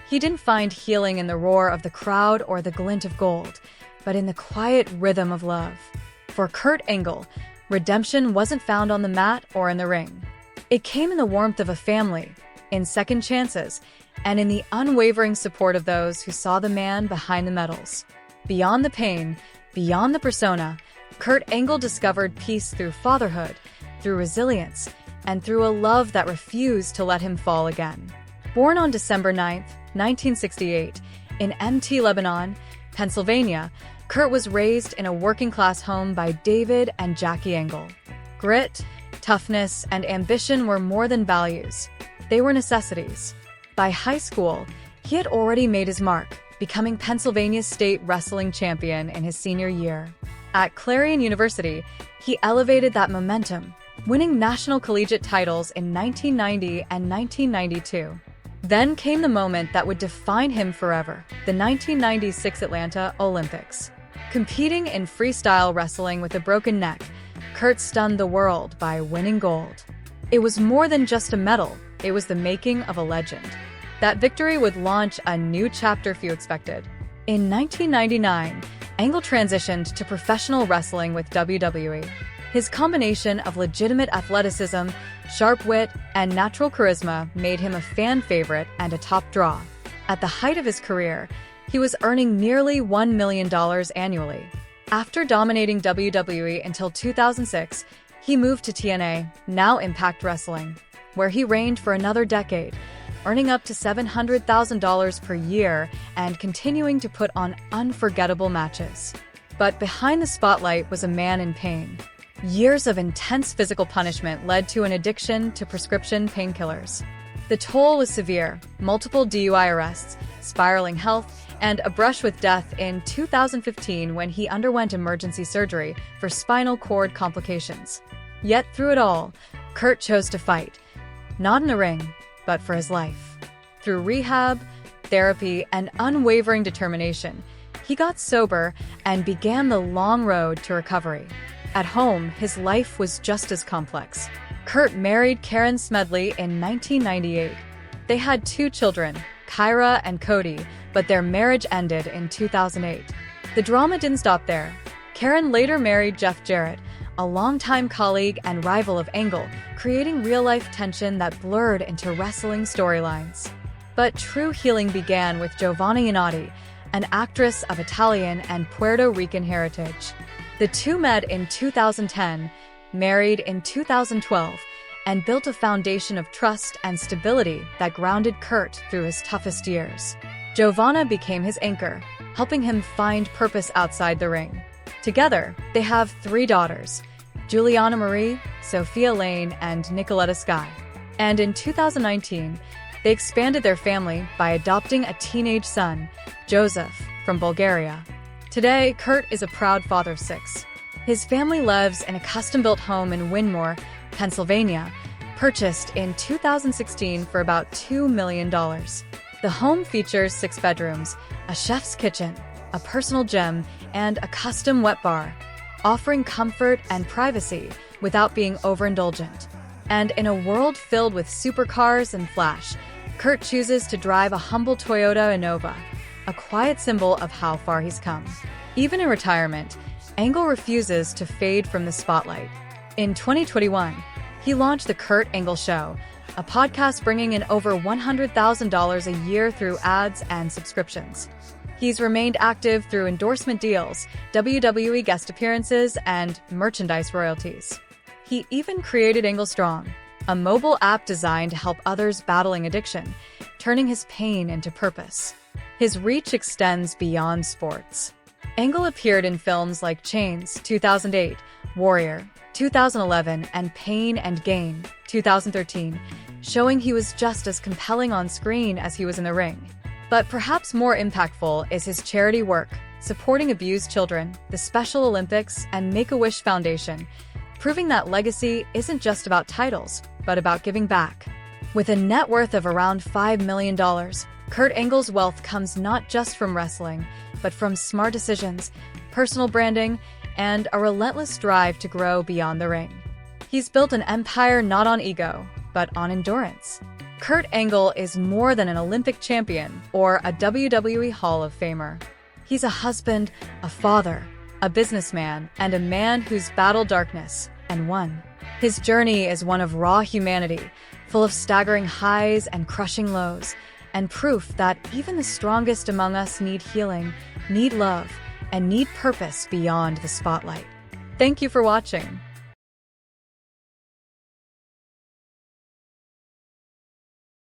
He didn't find healing in the roar of the crowd or the glint of gold, but in the quiet rhythm of love. For Kurt Angle, redemption wasn't found on the mat or in the ring. It came in the warmth of a family, in second chances, and in the unwavering support of those who saw the man behind the medals. Beyond the pain, beyond the persona, Kurt Angle discovered peace through fatherhood, through resilience, and through a love that refused to let him fall again. Born on December 9, 1968, in MT Lebanon, Pennsylvania, Kurt was raised in a working-class home by David and Jackie Angle. Grit, toughness, and ambition were more than values. They were necessities. By high school, he had already made his mark, becoming Pennsylvania's state wrestling champion in his senior year. At Clarion University, he elevated that momentum, winning national collegiate titles in 1990 and 1992. Then came the moment that would define him forever, the 1996 Atlanta Olympics. Competing in freestyle wrestling with a broken neck, Kurt stunned the world by winning gold. It was more than just a medal, it was the making of a legend. That victory would launch a new chapter few expected. In 1999, Angle transitioned to professional wrestling with WWE. His combination of legitimate athleticism, sharp wit, and natural charisma made him a fan favorite and a top draw. At the height of his career, he was earning nearly $1 million annually. After dominating WWE until 2006, he moved to TNA, now Impact Wrestling, where he reigned for another decade, earning up to $700,000 per year and continuing to put on unforgettable matches. But behind the spotlight was a man in pain. Years of intense physical punishment led to an addiction to prescription painkillers. The toll was severe, multiple DUI arrests, spiraling health, and a brush with death in 2015 when he underwent emergency surgery for spinal cord complications. Yet through it all, Kurt chose to fight, not in the ring, but for his life. Through rehab, therapy, and unwavering determination, he got sober and began the long road to recovery. At home, his life was just as complex. Kurt married Karen Smedley in 1998. They had 2 children, Kyra and Cody, but their marriage ended in 2008. The drama didn't stop there. Karen later married Jeff Jarrett, a longtime colleague and rival of Angle, creating real-life tension that blurred into wrestling storylines. But true healing began with Giovanna Yannotti, an actress of Italian and Puerto Rican heritage. The two met in 2010, married in 2012, and built a foundation of trust and stability that grounded Kurt through his toughest years. Giovanna became his anchor, helping him find purpose outside the ring. Together, they have 3 daughters, Juliana Marie, Sophia Lane, and Nicoletta Sky. And in 2019, they expanded their family by adopting a teenage son, Joseph, from Bulgaria. Today, Kurt is a proud father of 6. His family lives in a custom-built home in Winmore, Pennsylvania, purchased in 2016 for about $2 million. The home features 6 bedrooms, a chef's kitchen, a personal gym, and a custom wet bar, offering comfort and privacy without being overindulgent. And in a world filled with supercars and flash, Kurt chooses to drive a humble Toyota Innova, a quiet symbol of how far he's come. Even in retirement, Angle refuses to fade from the spotlight. In 2021, he launched The Kurt Angle Show, a podcast bringing in over $100,000 a year through ads and subscriptions. He's remained active through endorsement deals, WWE guest appearances, and merchandise royalties. He even created Angle Strong, a mobile app designed to help others battling addiction, turning his pain into purpose. His reach extends beyond sports. Angle appeared in films like Chains, 2008, Warrior, 2011, and Pain and Gain, 2013, showing he was just as compelling on screen as he was in the ring. But perhaps more impactful is his charity work, supporting abused children, the Special Olympics, and Make-A-Wish Foundation, proving that legacy isn't just about titles, but about giving back. With a net worth of around $5 million, Kurt Angle's wealth comes not just from wrestling, but from smart decisions, personal branding, and a relentless drive to grow beyond the ring. He's built an empire not on ego, but on endurance. Kurt Angle is more than an Olympic champion or a WWE Hall of Famer. He's a husband, a father, a businessman, and a man who's battled darkness and won. His journey is one of raw humanity, full of staggering highs and crushing lows, and proof that even the strongest among us need healing, need love, and need purpose beyond the spotlight. Thank you for watching.